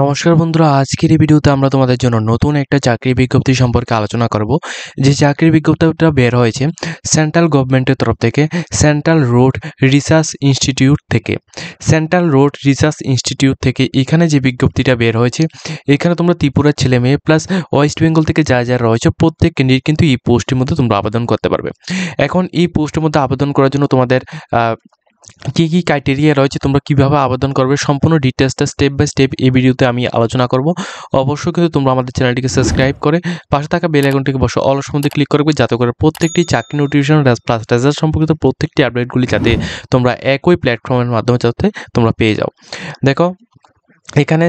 নমস্কার বন্ধুরা, আজকের এই ভিডিওতে আমরা তোমাদের জন্য নতুন একটা চাকরির বিজ্ঞপ্তি সম্পর্কে আলোচনা করব। যে চাকরির বিজ্ঞপ্তিটা বের হয়েছে সেন্ট্রাল গভর্নমেন্টের তরফ থেকে, সেন্ট্রাল রোড রিসার্চ ইনস্টিটিউট থেকে। সেন্ট্রাল রোড রিসার্চ ইনস্টিটিউট থেকে এখানে যে বিজ্ঞপ্তিটা বের হয়েছে, এখানে তোমরা ত্রিপুরার ছেলে মেয়ে প্লাস ওয়েস্ট বেঙ্গল থেকে যা যা রয়েছে প্রত্যেক ক্যান্ডিডেট কিন্তু এই পোস্টের মধ্যে তোমরা আবেদন করতে পারবে। এখন এই পোস্টের মধ্যে আবেদন করার জন্য তোমাদের কী কী ক্রাইটেরিয়া রয়েছে, তোমরা কীভাবে আবেদন করবে, সম্পূর্ণ ডিটেলসটা স্টেপ বাই স্টেপ এই ভিডিওতে আমি আলোচনা করব। অবশ্যই কিন্তু তোমরা আমাদের চ্যানেলটিকে সাবস্ক্রাইব করে পাশে থাকা বেল আইকনটিকে অল মধ্যে ক্লিক করবে, যাতে করে প্রত্যেকটি চাকরি নোটিফিকেশন প্লাস রেজাল্ট সম্পর্কিত প্রত্যেকটি আপডেটগুলি যাতে তোমরা একই প্ল্যাটফর্মের মাধ্যমে যাতে তোমরা পেয়ে যাও। দেখো এখানে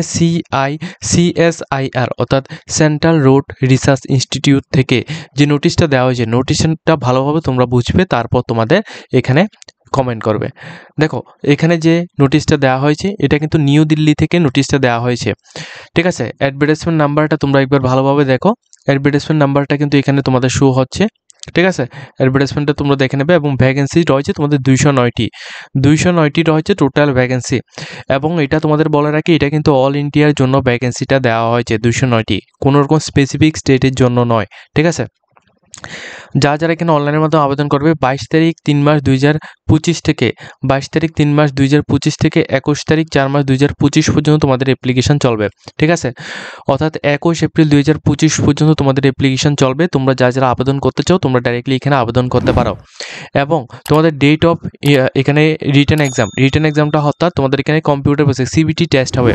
সিএসআইআর অর্থাৎ সেন্ট্রাল রোড রিসার্চ ইনস্টিটিউট থেকে যে নোটিশটা দেওয়া হয়েছে, নোটিশটা ভালোভাবে তোমরা বুঝবে, তারপর তোমাদের এখানে কমেন্ট করবে। দেখো এখানে যে নোটিশটা দেওয়া হয়েছে এটা কিন্তু নিউ দিল্লি থেকে নোটিশটা দেওয়া হয়েছে, ঠিক আছে। অ্যাডভার্টাইজমেন্ট নাম্বারটা তোমরা একবার ভালোভাবে দেখো। অ্যাডভার্টাইজমেন্ট নাম্বারটা কিন্তু এখানে তোমাদের শো হচ্ছে, ঠিক আছে। অ্যাডভার্টাইজমেন্টটা তোমরা দেখে নেবে। এবং ভ্যাকেন্সি রয়েছে তোমাদের 209টি রয়েছে টোটাল ভ্যাকেন্সি। এবং এটা তোমাদের বলে রাখি, এটা কিন্তু অল ইন্ডিয়ার জন্য ভ্যাকেন্সিটা দেওয়া হয়েছে 209টি, কোনো রকম স্পেসিফিক স্টেটের জন্য নয়, ঠিক আছে। যারা এখানে অনলাইনের মাধ্যমে আবেদন করবে 22 তারিখ 3 মাস 2025 থেকে 22 তারিখ 3 মাস 2025 থেকে 21 তারিখ 4 মাস 2025 পর্যন্ত তোমাদের অ্যাপ্লিকেশন চলবে, ঠিক আছে। অর্থাৎ 21 এপ্রিল 2025 পর্যন্ত তোমাদের অ্যাপ্লিকেশন চলবে। তোমরা যারা আবেদন করতে চাও তোমরা ডাইরেক্টলি এখানে আবেদন করতে পারো। এবং তোমাদের ডেট অফ এখানে রিটেন এক্সামটা অর্থাৎ তোমাদের এখানে কম্পিউটার বেসিক সিবিটি টেস্ট হবে।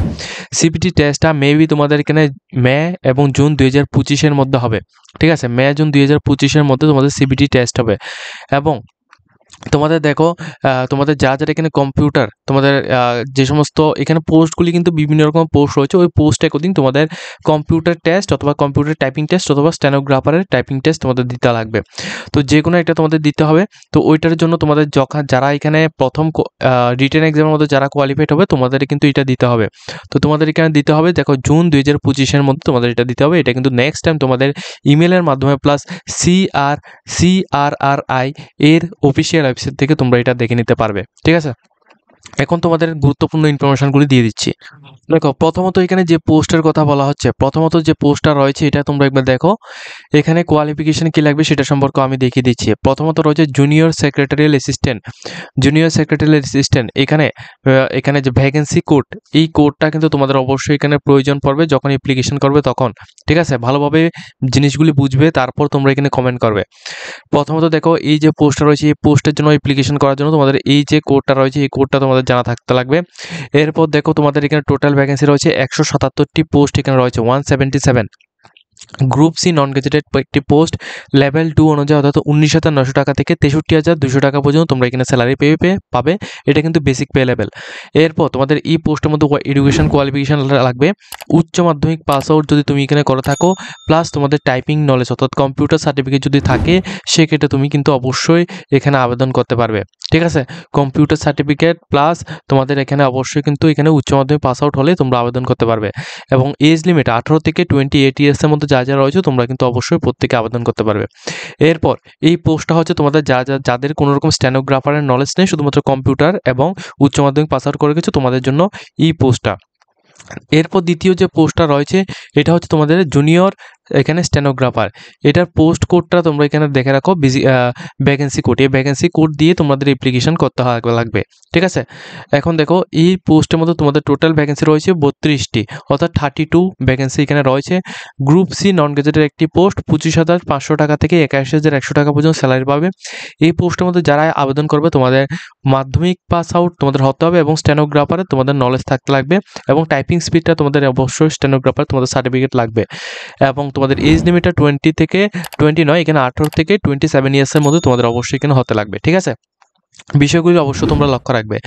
সিবিটি টেস্টটা মেবি তোমাদের এখানে মে এবং জুন 2025-এর মধ্যে হবে, ঠিক আছে। মে জুন 2025-এর মধ্যে তোমাদের সিবিটি টেস্ট হবে। এবং তোমাদের দেখো তোমাদের যারা এখানে কম্পিউটার তোমাদের যে সমস্ত এখানে পোস্টগুলি কিন্তু বিভিন্ন রকম পোস্ট রয়েছে, ওই পোস্ট অ্যাকর্ডিং তোমাদের কম্পিউটার টেস্ট অথবা কম্পিউটার টাইপিং টেস্ট অথবা স্টেনোগ্রাফারের টাইপিং টেস্ট তোমাদের দিতে লাগবে। তো যে কোনো একটা তোমাদের দিতে হবে। তো ওইটার জন্য তোমাদের যারা এখানে প্রথম রিটেন এক্সামের মধ্যে যারা কোয়ালিফাইড হবে তোমাদের কিন্তু এটা দিতে হবে। তো তোমাদের এখানে দিতে হবে, দেখো জুন 2025-এর মধ্যে তোমাদের এটা দিতে হবে। এটা কিন্তু নেক্সট টাইম তোমাদের ইমেলের মাধ্যমে প্লাস CRRI এর অফিসিয়াল ওয়েবসাইট থেকে তোমরা এটা দেখে নিতে পারবে, ঠিক আছে। এখন তোমাদের গুরুত্বপূর্ণ ইনফরমেশনগুলি দিয়ে দিচ্ছি। দেখো প্রথমত এখানে যে পোস্টের কথা বলা হচ্ছে, প্রথমত যে পোস্টটা রয়েছে এটা তোমরা একবার দেখো। এখানে কোয়ালিফিকেশন কি লাগবে সেটা সম্পর্কে আমি দেখিয়ে দিচ্ছি। প্রথমত রয়েছে জুনিয়র সেক্রেটারিয়াল অ্যাসিস্ট্যান্ট। এখানে যে ভ্যাকেন্সি কোড, এই কোডটা কিন্তু তোমাদের অবশ্যই এখানে প্রয়োজন পড়বে যখন অ্যাপ্লিকেশন করবে তখন, ঠিক আছে। ভালোভাবে জিনিসগুলি বুঝবে, তারপর তোমরা এখানে কমেন্ট করবে। প্রথমত দেখো এই যে পোস্টটা রয়েছে, এই পোস্টের জন্য অ্যাপ্লিকেশন করার জন্য তোমাদের এই যে কোডটা রয়েছে, এই কোডটা তোমাদের জানা থাকতে লাগবে। এরপর দেখো তোমাদের এখানে টোটাল ভ্যাকেন্সি রয়েছে 177টি পোস্ট এখানে রয়েছে, 177। গ্রুপ সি নন গেজেটেড একটি পোস্ট, লেভেল 2 অনুযায়ী অর্থাৎ 19,900 টাকা থেকে 63,200 টাকা পর্যন্ত তোমরা এখানে স্যালারি পাবে। এটা কিন্তু বেসিক পে লেভেল। এরপর তোমাদের এই পোস্টের মধ্যে এডুকেশন কোয়ালিফিকেশন লাগবে উচ্চ মাধ্যমিক পাস আউট যদি তুমি এখানে করে থাকো, প্লাস তোমাদের টাইপিং নলেজ অর্থাৎ কম্পিউটার সার্টিফিকেট যদি থাকে, সেক্ষেত্রে তুমি কিন্তু অবশ্যই এখানে আবেদন করতে পারবে, ঠিক আছে। কম্পিউটার সার্টিফিকেট প্লাস তোমাদের এখানে অবশ্যই কিন্তু এখানে উচ্চ মাধ্যমিক পাস আউট হলে তোমরা আবেদন করতে পারবে। এবং এজ লিমিট 18 থেকে 28 ইয়ার্সের মধ্যে যা রয়েছে তোমরা কিন্তু অবশ্যই প্রত্যেকে আবেদন করতে পারবে। এরপর এই পোস্টটা হচ্ছে তোমাদের যাদের কোনো রকম স্টেনোগ্রাফারের নলেজ নেই, শুধুমাত্র কম্পিউটার এবং উচ্চ মাধ্যমিক পাস আউট করে গেছো, তোমাদের জন্য এই পোস্টটা। এরপর দ্বিতীয় যে পোস্টটা রয়েছে এটা হচ্ছে তোমাদের জুনিয়র এখানে স্টেনোগ্রাফার। এটার পোস্ট কোডটা তোমরা এখানে দেখে রাখো, ভ্যাকেন্সি কোড। এই ভ্যাকেন্সি কোড দিয়ে তোমাদের অ্যাপ্লিকেশন করতে লাগবে, ঠিক আছে। এখন দেখো এই পোস্টের মধ্যে তোমাদের টোটাল ভ্যাকেন্সি রয়েছে 32টি, অর্থাৎ 32 ভ্যাকেন্সি এখানে রয়েছে। গ্রুপ সি নন গেজেটের একটি পোস্ট, 25,500 টাকা থেকে 81,100 টাকা পর্যন্ত স্যালারি পাবে। এই পোস্টের মধ্যে যারা আবেদন করবে তোমাদের মাধ্যমিক পাস আউট তোমাদের হতে হবে এবং স্টেনোগ্রাফারে তোমাদের নলেজ থাকতে লাগবে এবং টাইপিং স্পিডটা তোমাদের অবশ্যই স্টেনোগ্রাফার তোমাদের সার্টিফিকেট লাগবে। এবং তোমাদের এজ লিমিটটা 20 থেকে 20 নয়, এখানে 18 থেকে 27 ইয়ার্সের মধ্যে তোমাদের অবশ্যই এখানে হতে লাগবে, ঠিক আছে। বিষয়গুলি অবশ্যই তোমরা লক্ষ্য রাখবে।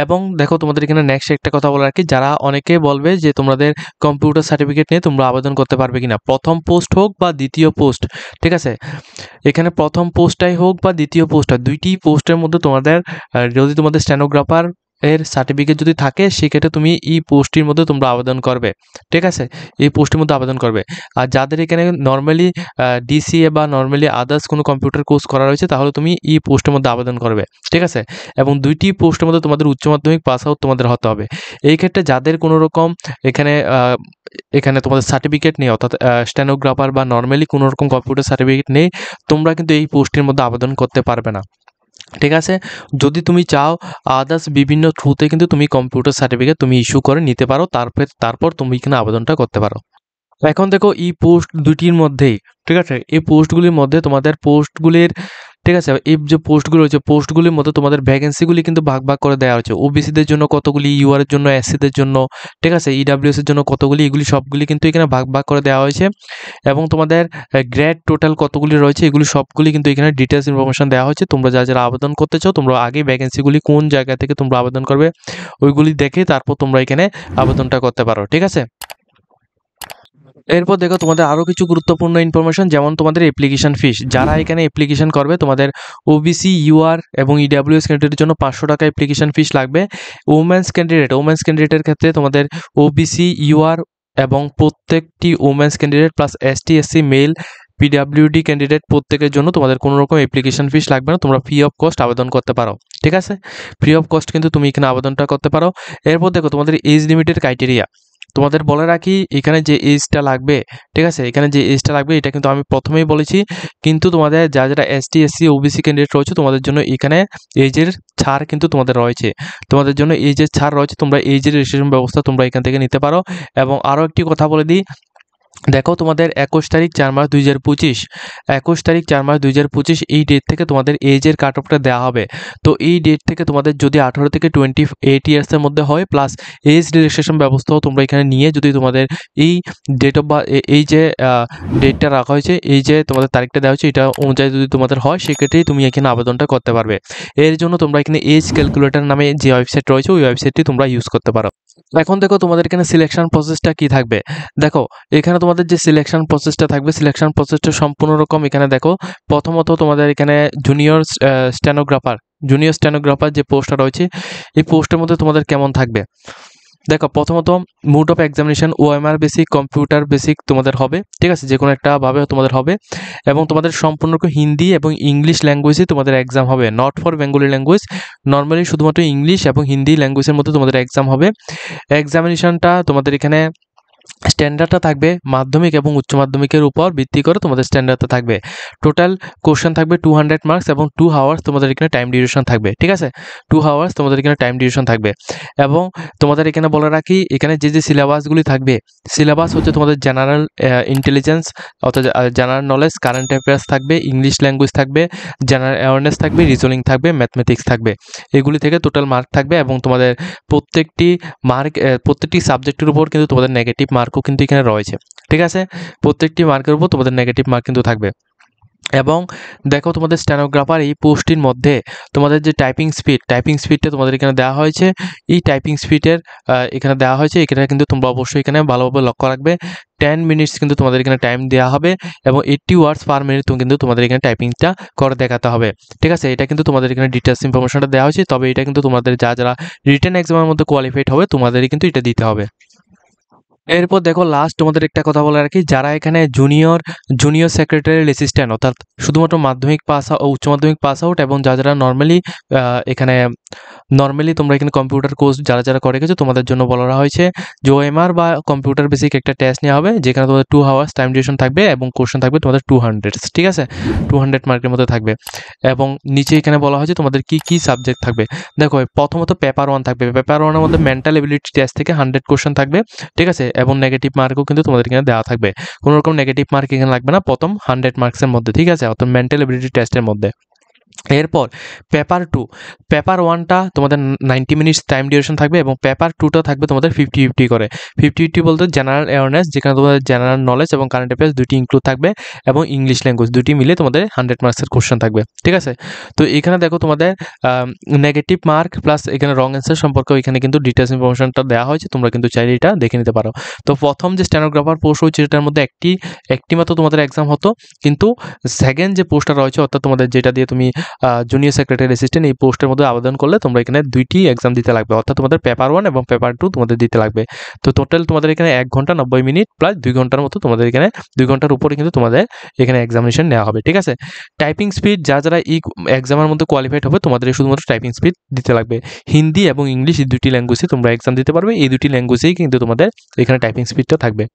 এবং দেখো তোমাদের এখানে নেক্সট একটা কথা বলে রাখি, যারা অনেকে বলবে যে তোমাদের কম্পিউটার সার্টিফিকেট নিয়ে তোমরা আবেদন করতে পারবে কিনা, প্রথম পোস্ট হোক বা দ্বিতীয় পোস্ট, ঠিক আছে। এখানে প্রথম পোস্টটাই হোক বা দ্বিতীয় পোস্টটা, দুইটি পোস্টের মধ্যে তোমাদের যদি তোমাদের স্টেনোগ্রাফার এর সার্টিফিকেট যদি থাকে সেক্ষেত্রে তুমি এই পোস্টটির মধ্যে তোমরা আবেদন করবে, ঠিক আছে, এই পোস্টের মধ্যে আবেদন করবে। আর যাদের এখানে নর্মালি ডিসিএ বা নর্মালি আদার্স কোনো কম্পিউটার কোর্স করা রয়েছে তাহলে তুমি এই পোস্টের মধ্যে আবেদন করবে, ঠিক আছে। এবং দুইটি পোস্টের মধ্যে তোমাদের উচ্চ মাধ্যমিক পাস আউট তোমাদের হতে হবে। এই ক্ষেত্রে যাদের কোনো রকম এখানে এখানে তোমাদের সার্টিফিকেট নেই, অর্থাৎ স্টেনোগ্রাফার বা নর্মালি কোনো রকম কম্পিউটার সার্টিফিকেট নেই, তোমরা কিন্তু এই পোস্টের মধ্যে আবেদন করতে পারবে না, ঠিক আছে। যদি তুমি চাও আদার্স বিভিন্ন থ্রুতে কিন্তু তুমি কম্পিউটার সার্টিফিকেট তুমি ইস্যু করে নিতে পারো, তারপর তুমি এখানে আবেদনটা করতে পারো। এখন দেখো এই পোস্ট দুটির মধ্যেই, ঠিক আছে, এই পোস্টগুলির মধ্যে তোমাদের পোস্টগুলির, ঠিক আছে, এই যে পোস্টগুলো রয়েছে পোস্টগুলির মধ্যে তোমাদের ভ্যাকেন্সিগুলি কিন্তু ভাগ ভাগ করে দেওয়া হচ্ছে। ওবিসিদের জন্য কতগুলি, ইউআর এর জন্য, এসসিদের জন্য, ঠিক আছে, ইডাব্লিউএস এর জন্য কতগুলি, এগুলি সবগুলি কিন্তু এখানে ভাগ ভাগ করে দেওয়া হয়েছে। এবং তোমাদের গ্রেড টোটাল কতগুলি রয়েছে এগুলি সবগুলি কিন্তু এখানে ডিটেলস ইনফরমেশন দেওয়া হয়েছে। তোমরা যারা আবেদন করতে চাও তোমরা আগে ভ্যাকেন্সিগুলি কোন জায়গা থেকে তোমরা আবেদন করবে ওইগুলি দেখে তারপর তোমরা এখানে আবেদনটা করতে পারো, ঠিক আছে। এরপর দেখো তোমাদের আরও কিছু গুরুত্বপূর্ণ ইনফরমেশন, যেমন তোমাদের অ্যাপ্লিকেশন ফিস। যারা এখানে অ্যাপ্লিকেশন করবে তোমাদের ওবিসি, ইউআর এবং ইডাব্লিউএস ক্যান্ডিডেটের জন্য 500 টাকা অ্যাপ্লিকেশন ফিস লাগবে। ওমেন্স ক্যান্ডিডেটের ক্ষেত্রে তোমাদের ওবিসি, ইউআর এবং প্রত্যেকটি women's candidate plus ST, SC, male, PWD candidate প্রত্যেকের জন্য তোমাদের কোনো রকম অ্যাপ্লিকেশন ফিস লাগবে না, তোমরা ফ্রি অফ কস্ট আবেদন করতে পারো, ঠিক আছে। ফ্রি অফ কস্ট কিন্তু তুমি এখানে আবেদনটা করতে পারো। এরপর দেখো তোমাদের এজ লিমিটের ক্রাইটেরিয়া। তোমাদের বলে রাখি এখানে যে এজটা লাগবে, ঠিক আছে, এখানে যে এজটা লাগবে এটা কিন্তু আমি প্রথমেই বলেছি, কিন্তু তোমাদের যারা এসটি, এসসি, ওবিসি ক্যান্ডিডেট রয়েছে তোমাদের জন্য এখানে এজের ছাড় কিন্তু তোমাদের রয়েছে, তোমাদের জন্য এজের ছাড় রয়েছে, তোমরা এজের রেজিস্ট্রেশন ব্যবস্থা তোমরা এখান থেকে নিতে পারো। এবং আরও একটি কথা বলে দিই, দেখো তোমাদের 21 তারিখ 4 মার্চ 2025, 21 তারিখ 4 মার্চ 2025 এই ডেট থেকে তোমাদের এজের কাট অফটা দেওয়া হবে। তো এই ডেট থেকে তোমাদের যদি 18 থেকে 28 ইয়ার্সের মধ্যে হয় প্লাস এজ রেজিস্ট্রেশন ব্যবস্থাও তোমরা এখানে নিয়ে যদি তোমাদের এই ডেট অফ বা এই যে ডেটটা রাখা হয়েছে, এই যে তোমাদের তারিখটা দেওয়া হয়েছে এটা অনুযায়ী যদি তোমাদের হয় সেক্ষেত্রেই তুমি এখানে আবেদনটা করতে পারবে। এর জন্য তোমরা এখানে এজ ক্যালকুলেটর নামে যে ওয়েবসাইট রয়েছে ওই ওয়েবসাইটটি তোমরা ইউজ করতে পারো। এখন দেখো তোমাদের এখানে সিলেকশন প্রসেসটা কি থাকবে। দেখো এখানে তোমাদের যে সিলেকশন প্রসেসটা থাকবে, সিলেকশন প্রসেসটা সম্পূর্ণ রকম। এখানে দেখো প্রথমত তোমাদের এখানে জুনিয়র স্টেনোগ্রাফার যে পোস্টটা রয়েছে এই পোস্টের মধ্যে তোমাদের কেমন থাকবে। দেখো প্রথমত mode of examination OMR basic, computer basic তোমাদের হবে, ঠিক আছে, যে কোনো একটা ভাবে তোমাদের হবে। এবং তোমাদের সম্পূর্ণ হিন্দি এবং ইংলিশ ল্যাঙ্গুয়েজে তোমাদের এক্সাম হবে, not for Bengali language. Normally শুধুমাত্র ইংলিশ এবং হিন্দি ল্যাঙ্গুয়েজের মধ্যে তোমাদের এক্সাম হবে। এক্সামিনেশনটা তোমাদের এখানে স্ট্যান্ডার্ডটা থাকবে মাধ্যমিক এবং উচ্চ মাধ্যমিকের উপর ভিত্তি করে তোমাদের স্ট্যান্ডার্ডটা থাকবে। টোটাল কোশ্চেন থাকবে 200 মার্কস এবং 2 আওয়ার্স তোমাদের এখানে টাইম ডিউরেশন থাকবে, ঠিক আছে, 2 আওয়ার্স তোমাদের এখানে টাইম ডিউরেশন থাকবে। এবং তোমাদের এখানে বলে রাখি এখানে যে সিলেবাসগুলি থাকবে, সিলেবাস হচ্ছে তোমাদের জেনারেল ইন্টেলিজেন্স অর্থাৎ জেনারেল নলেজ, কারেন্ট অ্যাফেয়ার্স থাকবে, ইংলিশ ল্যাঙ্গুয়েজ থাকবে, জেনারেল অ্যাওয়ারনেস থাকবে, রিজনিং থাকবে, ম্যাথমেটিক্স থাকবে। এগুলি থেকে টোটাল মার্ক থাকবে এবং তোমাদের প্রত্যেকটি সাবজেক্টের উপর কিন্তু তোমাদের নেগেটিভ মার্কও কিন্তু এখানে রয়েছে, ঠিক আছে, প্রত্যেকটি মার্কের উপর তোমাদের নেগেটিভ মার্ক কিন্তু থাকবে। এবং দেখো তোমাদের স্টেনোগ্রাফার এই পোস্টটির মধ্যে তোমাদের যে টাইপিং স্পিডটা তোমাদের এখানে দেওয়া হয়েছে, এই টাইপিং স্পিডের এখানে দেওয়া হয়েছে, এখানে কিন্তু তোমরা অবশ্যই এখানে ভালোভাবে লক্ষ্য রাখবে। 10 মিনিটস কিন্তু তোমাদের এখানে টাইম দেওয়া হবে এবং 80 ওয়ার্ডস পার মিনিট কিন্তু তোমাদের এখানে টাইপিংটা করে দেখাতে হবে, ঠিক আছে। এটা কিন্তু তোমাদের এখানে ডিটেলস ইনফরমেশনটা দেওয়া হয়েছে, তবে এটা কিন্তু তোমাদের যারা রিটেন এক্সামের মধ্যে কোয়ালিফাইড হবে তোমাদেরই কিন্তু এটা দিতে হবে। এরপর দেখো লাস্ট তোমাদের একটা কথা বলে রাখি, যারা এখানে জুনিয়র সেক্রেটারিয়াল অ্যাসিস্ট্যান্ট অর্থাৎ শুধুমাত্র মাধ্যমিক পাস ও উচ্চ মাধ্যমিক পাস আউট এবং যারা নর্মালি তোমরা এখানে কম্পিউটার কোর্স যারা করে গেছো তোমাদের জন্য বলা হয়েছে যে ওএমআর বা কম্পিউটার বেসিক একটা টেস্ট নেওয়া হবে, যেখানে তোমাদের 2 আওয়ার্স টাইম ডিউরেশন থাকবে এবং কোশ্চেন থাকবে তোমাদের 200, ঠিক আছে, 200 মার্কের মধ্যে থাকবে। এবং নিচে এখানে বলা হয়েছে তোমাদের কি সাবজেক্ট থাকবে। দেখো প্রথমত পেপার 1 থাকবে, পেপার 1 এর মধ্যে মেন্টাল এবিলিটি টেস্ট থেকে 100 কোশ্চেন থাকবে, ঠিক আছে, এবং নেগেটিভ মার্কও কিন্তু তোমাদের এখানে দেওয়া থাকবে। কোনো রকম নেগেটিভ মার্ক এখানে লাগবে না প্রথম 100 মার্কসের মধ্যে, ঠিক আছে, অর্থাৎ মেন্টাল এবিলিটি টেস্টের মধ্যে। এরপর পেপার 1টা তোমাদের 90 মিনিটস টাইম ডিউরেশন থাকবে এবং পেপার 2টা থাকবে তোমাদের 50-50 করে। 50-50 বলতে জেনারেল অ্যাওয়ারনেস, যেখানে তোমাদের জেনারেল নলেজ এবং কারেন্ট অ্যাফেয়ার্স দুটি ইনক্লুড থাকবে এবং ইংলিশ ল্যাঙ্গুয়েজ দুটি মিলে তোমাদের 100 মার্কসের কোশ্চেন থাকবে, ঠিক আছে। তো এখানে দেখো তোমাদের নেগেটিভ মার্ক প্লাস এখানে রং অ্যান্সার সম্পর্কে এখানে কিন্তু ডিটেলস ইনফরমেশনটা দেওয়া হয়েছে, তোমরা কিন্তু চাইলে এটা দেখে নিতে পারো। তো প্রথম যে স্টেনোগ্রাফার পোস্ট হচ্ছে এটার মধ্যে একটি মাত্র তোমাদের এক্সাম হতো, কিন্তু সেকেন্ড যে পোস্টটা রয়েছে অর্থাৎ তোমাদের যেটা দিয়ে তুমি জুনিয়র সেক্রেটারি অ্যাসিস্ট্যান্ট এই পোস্টের মধ্যে আবেদন করলে তোমরা এখানে 2টি এক্সাম দিতে লাগবে, অর্থাৎ তোমাদের পেপার 1 এবং পেপার 2 তোমাদের দিতে লাগবে। তো টোটাল তোমাদের এখানে 1 ঘন্টা 90 মিনিট প্লাস 2 ঘন্টার মতো তোমাদের এখানে 2 ঘন্টার উপরে কিন্তু তোমাদের এখানে এক্সামিনেশন নেওয়া হবে, ঠিক আছে। টাইপিং স্পিড যারা এই এক্সামের মধ্যে কোয়ালিফাইড হবে তোমাদের শুধুমাত্র টাইপিং স্পিড দিতে লাগবে। হিন্দি এবং ইংলিশ এই 2টি ল্যাঙ্গুয়েজে তোমরা এক্সাম দিতে পারবে, এই 2টি ল্যাঙ্গুয়েজেই কিন্তু তোমাদের এখানে টাইপিং স্পিডটা থাকবে।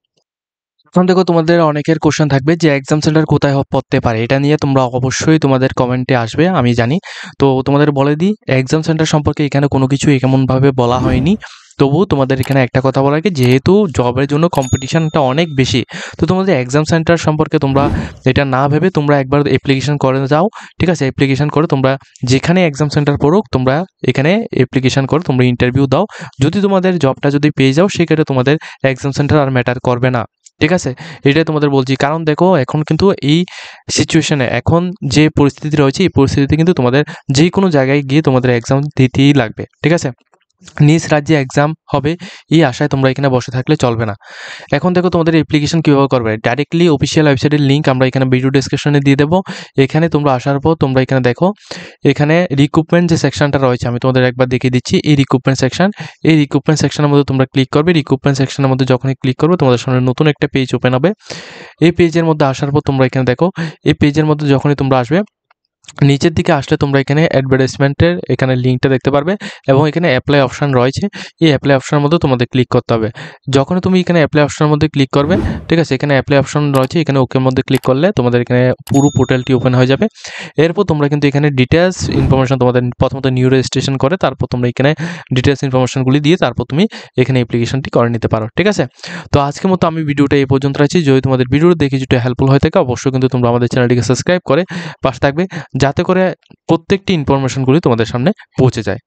এখন দেখো তোমাদের অনেকের কোশ্চেন থাকবে যে এক্সাম সেন্টার কোথায় পড়তে পারে, এটা নিয়ে তোমরা অবশ্যই তোমাদের কমেন্টে আসবে, আমি জানি। তো তোমাদের বলে দিই, এক্সাম সেন্টার সম্পর্কে এখানে কোনো কিছু এমনভাবে বলা হয়নি। তবুও তোমাদের এখানে একটা কথা বলা কি, যেহেতু জবের জন্য কম্পিটিশনটা অনেক বেশি, তো তোমাদের এক্সাম সেন্টার সম্পর্কে তোমরা এটা না ভেবে তোমরা একবার অ্যাপ্লিকেশন করে যাও, ঠিক আছে। অ্যাপ্লিকেশন করে তোমরা যেখানে এক্সাম সেন্টার পড়ুক তোমরা এখানে অ্যাপ্লিকেশন করে তোমরা ইন্টারভিউ দাও। যদি তোমাদের জবটা যদি পেয়ে যাও সেক্ষেত্রে তোমাদের এক্সাম সেন্টার আর ম্যাটার করবে না, ঠিক আছে। এটাই তোমাদের বলছি, কারণ দেখো এখন কিন্তু এই সিচুয়েশনে এখন যে পরিস্থিতি রয়েছে এই পরিস্থিতিতে কিন্তু তোমাদের যে কোনো জায়গায় গিয়ে তোমাদের এক্সাম দিতেই লাগবে, ঠিক আছে। নিজ রাজ্যে এক্সাম হবে এই আশায় তোমরা এখানে বসে থাকলে চলবে না। এখন দেখো তোমাদের অ্যাপ্লিকেশন কীভাবে করবে, ডাইরেক্টলি অফিসিয়াল ওয়েবসাইটের লিঙ্ক আমরা এখানে ভিডিও ডেসক্রিপশনে দিয়ে দেবো। এখানে তোমরা আসার পর তোমরা এখানে দেখো, এখানে রিক্রুটমেন্ট যে সেকশনটা রয়েছে আমি তোমাদের একবার দেখিয়ে দিচ্ছি। এই রিক্রুটমেন্ট সেকশন, এই রিক্রুটমেন্ট সেকশনের মধ্যে তোমরা ক্লিক করবে। রিক্রুটমেন্ট সেকশনের মধ্যে যখনই ক্লিক করবে তোমাদের সামনে নতুন একটা পেজ ওপেন হবে। এই পেজের মধ্যে আসার পর তোমরা এখানে দেখো, এই পেজের মধ্যে যখনই তোমরা আসবে নিচের দিকে আসলে তোমরা এখানে অ্যাডভার্টাইজমেন্টের এখানে লিঙ্কটা দেখতে পারবে এবং এখানে অ্যাপ্লাই অপশান রয়েছে। এই অ্যাপ্লাই অপশানের মধ্যে তোমাদের ক্লিক করতে হবে। যখনই তুমি এখানে অ্যাপ্লাই অপশানের মধ্যে ক্লিক করবে, ঠিক আছে, এখানে অ্যাপ্লাই অপশান রয়েছে, এখানে ওকের মধ্যে ক্লিক করলে তোমাদের এখানে পুরো পোর্টালটি ওপেন হয়ে যাবে। এরপর তোমরা কিন্তু এখানে ডিটেলস ইনফরমেশন তোমাদের প্রথমত নিউ রেজিস্ট্রেশন করে তারপর তোমরা এখানে ডিটেলস ইনফরমেশনগুলি দিয়ে তারপর তুমি এখানে অ্যাপ্লিকেশনটি করে নিতে পারো, ঠিক আছে। তো আজকের মতো আমি ভিডিওটা এই পর্যন্ত রাখছি। যদি তোমাদের ভিডিওটা দেখে যেটা হেল্পফুল হয়ে থাকে অবশ্যই কিন্তু তোমরা আমাদের চ্যানেলটিকে সাবস্ক্রাইব করে পাশে থাকবে, যাতে করে প্রত্যেকটি ইনফরমেশনগুলি তোমাদের সামনে পৌঁছে যায়।